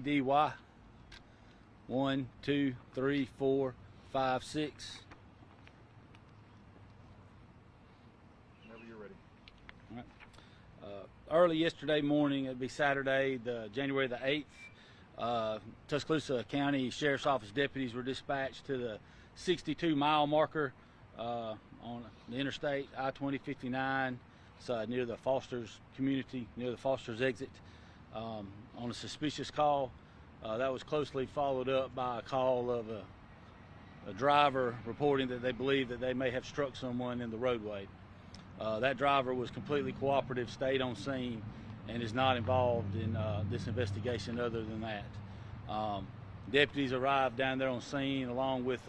DY 1, 2, 3, 4, 5, 6. Whenever you're ready. All right. Early yesterday morning, it'd be Saturday, January the 8th, Tuscaloosa County Sheriff's Office deputies were dispatched to the 62-mile marker on the interstate I-2059. It's near the Foster's community, near the Foster's exit, on a suspicious call. That was closely followed up by a call of a driver reporting that they believe that they may have struck someone in the roadway. That driver was completely cooperative, stayed on scene, and is not involved in this investigation other than that. Deputies arrived down there on scene along with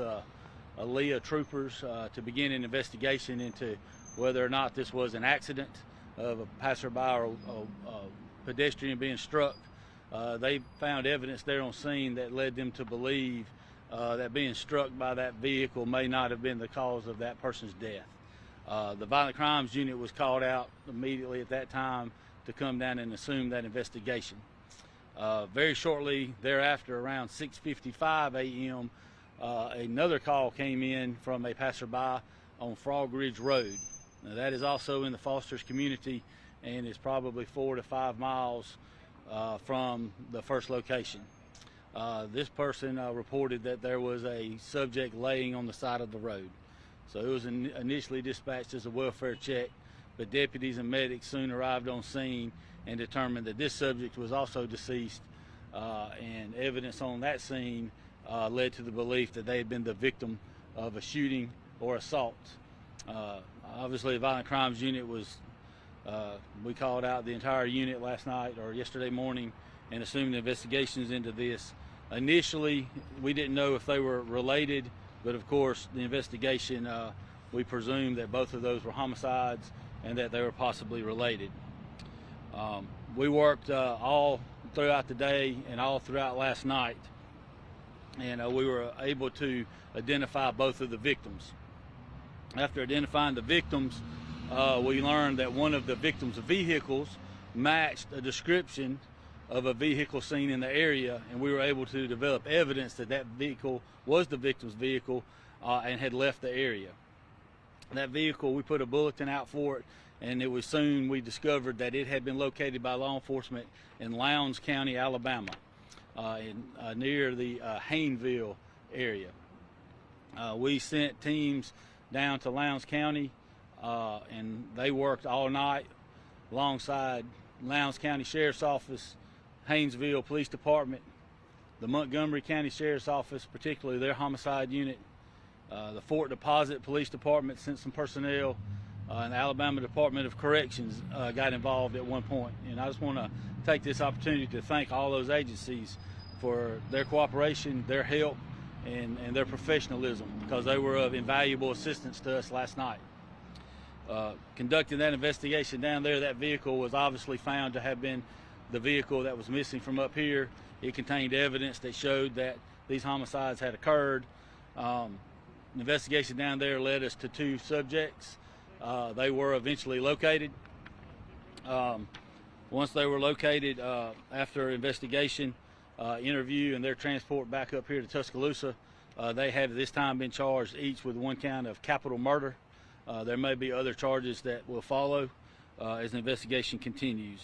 ALEA troopers to begin an investigation into whether or not this was an accident of a passerby or a pedestrian being struck. They found evidence there on scene that led them to believe that being struck by that vehicle may not have been the cause of that person's death. The Violent Crimes Unit was called out immediately at that time to come down and assume that investigation. Very shortly thereafter, around 6:55 a.m., another call came in from a passerby on Frog Ridge Road. Now, that is also in the Foster's community and is probably 4 to 5 miles from the first location. This person reported that there was a subject laying on the side of the road. So it was initially dispatched as a welfare check, but deputies and medics soon arrived on scene and determined that this subject was also deceased, and evidence on that scene led to the belief that they had been the victim of a shooting or assault. Obviously, the Violent Crimes Unit was, we called out the entire unit last night or yesterday morning and assumed investigations into this. Initially, we didn't know if they were related, but of course, the investigation, we presumed that both of those were homicides and that they were possibly related. We worked all throughout the day and all throughout last night, and we were able to identify both of the victims. After identifying the victims, we learned that one of the victims' vehicles matched a description of a vehicle seen in the area, and we were able to develop evidence that that vehicle was the victim's vehicle and had left the area. That vehicle, we put a bulletin out for it, and it was soon we discovered that it had been located by law enforcement in Lowndes County, Alabama, near the Hayneville area. We sent teams down to Lowndes County, and they worked all night alongside Lowndes County Sheriff's Office, Haynesville Police Department, the Montgomery County Sheriff's Office, particularly their homicide unit, the Fort Deposit Police Department sent some personnel, and the Alabama Department of Corrections got involved at one point. And I just want to take this opportunity to thank all those agencies for their cooperation, their help, and their professionalism, because they were of invaluable assistance to us last night. Conducting that investigation down there, that vehicle was obviously found to have been the vehicle that was missing from up here. It contained evidence that showed that these homicides had occurred. The investigation down there led us to 2 subjects. They were eventually located. Once they were located, after investigation, interview, and their transport back up here to Tuscaloosa, they have this time been charged each with 1 count of capital murder. There may be other charges that will follow as the investigation continues.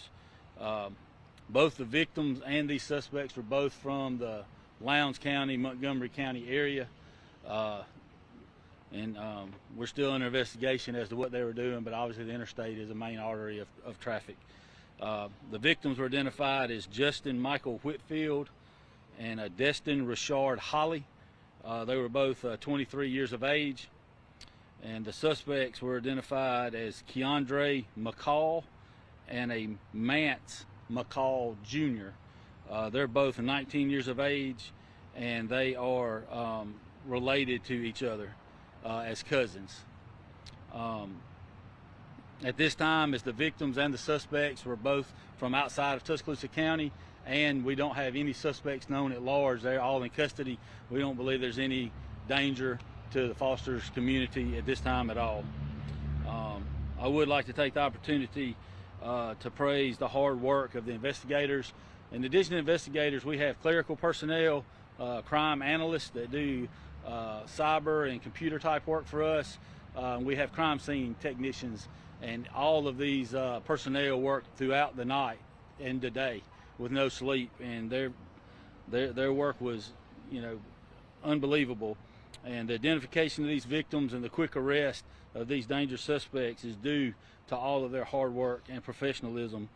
Both the victims and these suspects were both from the Lowndes County, Montgomery County area, and we're still in investigation as to what they were doing, but obviously the interstate is a main artery of traffic. The victims were identified as Justin Michael Whitfield and Destin Richard Holly. They were both 23 years of age, and the suspects were identified as Keandre McCall and a Mance McCall Jr. They're both 19 years of age, and they are related to each other as cousins. At this time, as the victims and the suspects were both from outside of Tuscaloosa County, and we don't have any suspects known at large, they're all in custody. We don't believe there's any danger to the Foster's community at this time at all. I would like to take the opportunity to praise the hard work of the investigators In addition to investigators, we have clerical personnel, crime analysts that do cyber and computer type work for us. We have crime scene technicians, and all of these personnel work throughout the night and the day with no sleep, and their work was, unbelievable. And the identification of these victims and the quick arrest of these dangerous suspects is due to all of their hard work and professionalism.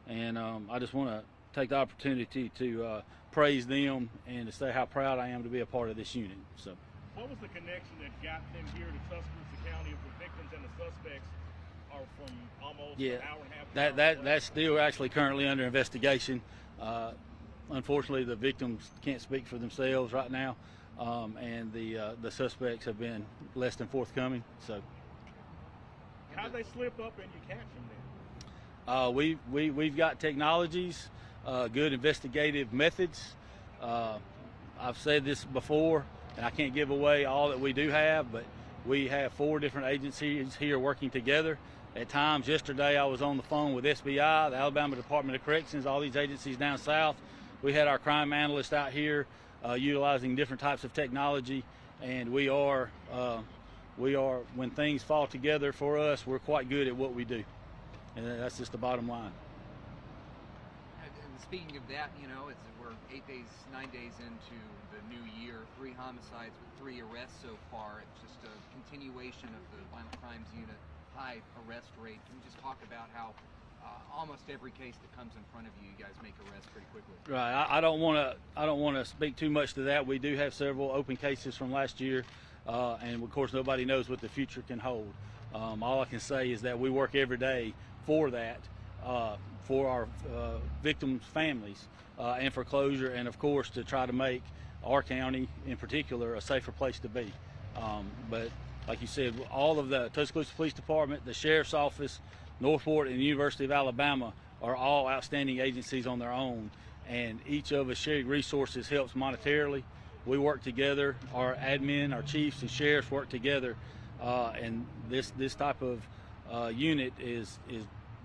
And I just want to take the opportunity to praise them and to say how proud I am to be a part of this unit. So, what was the connection that got them here to Tuscaloosa County? If the victims and the suspects are from almost an hour and a half? That's still actually currently under investigation. Unfortunately, the victims can't speak for themselves right now, and the suspects have been less than forthcoming. So, how'd they slip up and you catch them then? We've got technologies, good investigative methods. I've said this before, and I can't give away all that we do have, but we have 4 different agencies here working together. At times, yesterday I was on the phone with SBI, the Alabama Department of Corrections, all these agencies down south. We had our crime analysts out here utilizing different types of technology, and we are, when things fall together for us, we're quite good at what we do. And that's just the bottom line. And speaking of that, we're 9 days into the new year, 3 homicides with 3 arrests so far. It's just a continuation of the violent crimes unit high arrest rate. Can you just talk about how almost every case that comes in front of you, you guys make arrests pretty quickly? Right. I don't want to speak too much to that. We do have several open cases from last year, and of course nobody knows what the future can hold. All I can say is that we work every day for that, for our victims' families, and for closure, and of course to try to make our county in particular a safer place to be. But like you said, all of the Tuscaloosa Police Department, the Sheriff's Office, Northport, and the University of Alabama are all outstanding agencies on their own, and each of us sharing resources helps monetarily. We work together, our admin, our chiefs, and sheriffs work together, and this type of unit is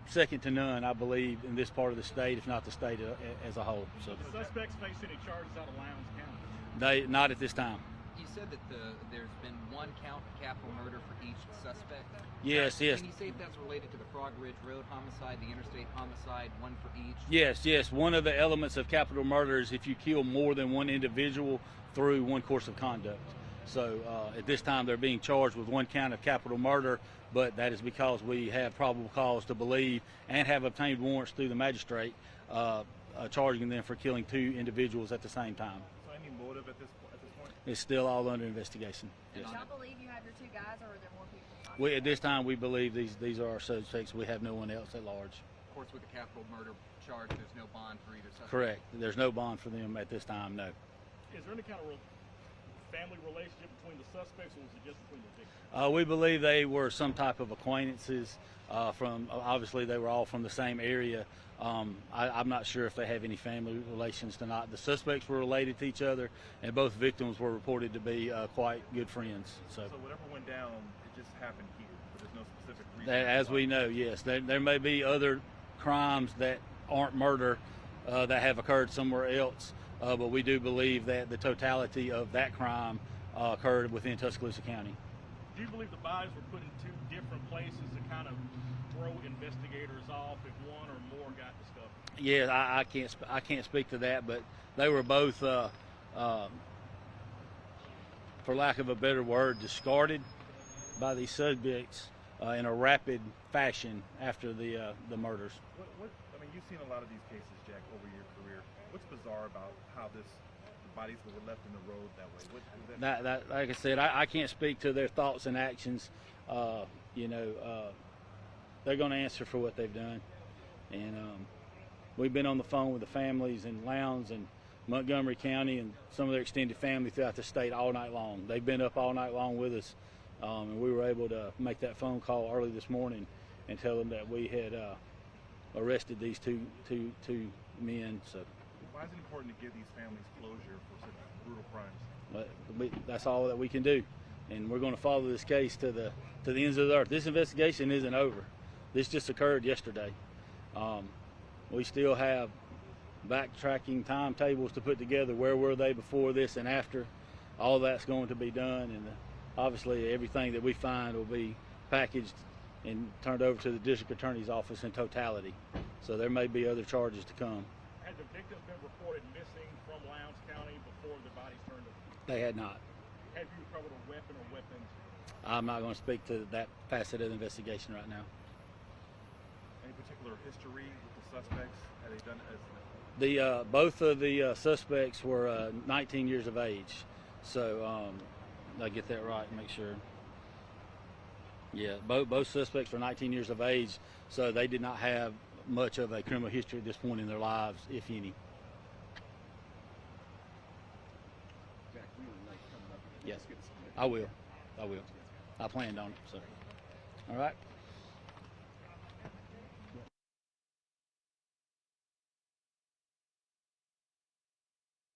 second to none, I believe, in this part of the state, if not the state as a whole. So, do the suspects face any charges out of Lowndes County? Not at this time. You said that there's been 1 count of capital murder for each suspect. Yes. Can you say if that's related to the Frog Ridge Road homicide, the interstate homicide, 1 for each? Yes. One of the elements of capital murder is if you kill more than one individual through one course of conduct. So at this time they're being charged with 1 count of capital murder, but that is because we have probable cause to believe and have obtained warrants through the magistrate charging them for killing 2 individuals at the same time. So any motive at this point? It's still all under investigation. Do y'all believe you have your 2 guys, or are there more people? At this time, we believe these are our suspects. We have no one else at large. Of course, with the capital murder charge, there's no bond for either suspect. Correct. There's no bond for them at this time, no. Is there any kind of family relationship between the suspects, or was it just between the victims? We believe they were some type of acquaintances from, obviously they were all from the same area. I'm not sure if they have any family relations tonight. The suspects were related to each other, and both victims were reported to be quite good friends. So whatever went down, it just happened here, but there's no specific reason. As we know, yes. There may be other crimes that aren't murder that have occurred somewhere else, but we do believe that the totality of that crime occurred within Tuscaloosa County. Do you believe the bodies were put in 2 different places to kind of throw investigators off if one or more got discovered? Yeah, I can't speak to that, but they were both, for lack of a better word, discarded by these subjects in a rapid fashion after the murders. I mean, you've seen a lot of these cases, Jack, over your career. What's bizarre about how the bodies were left in the road that way? Like I said, I can't speak to their thoughts and actions. They're going to answer for what they've done, and we've been on the phone with the families in Lowndes and Montgomery County and some of their extended family throughout the state all night long. They've been up all night long with us, and we were able to make that phone call early this morning and tell them that we had arrested these two men. So why is it important to give these families closure for such brutal crimes? But that's all that we can do, and we're going to follow this case to the ends of the earth. This investigation isn't over. This just occurred yesterday. We still have backtracking timetables to put together where were they before this and after. All that's going to be done, and obviously everything that we find will be packaged and turned over to the district attorney's office in totality. So there may be other charges to come. Had the victims been reported missing from Lowndes County before the bodies turned up? They had not. Have you recovered a weapon or weapons? I'm not going to speak to that facet of the investigation right now. Any particular history with the suspects? Had they done as Both of the suspects were 19 years of age. So I get that right. Make sure. Yeah, both suspects were 19 years of age, so they did not have much of a criminal history at this point in their lives, if any. Jack, we would like coming up. Yes, I will. I planned on it. So, all right.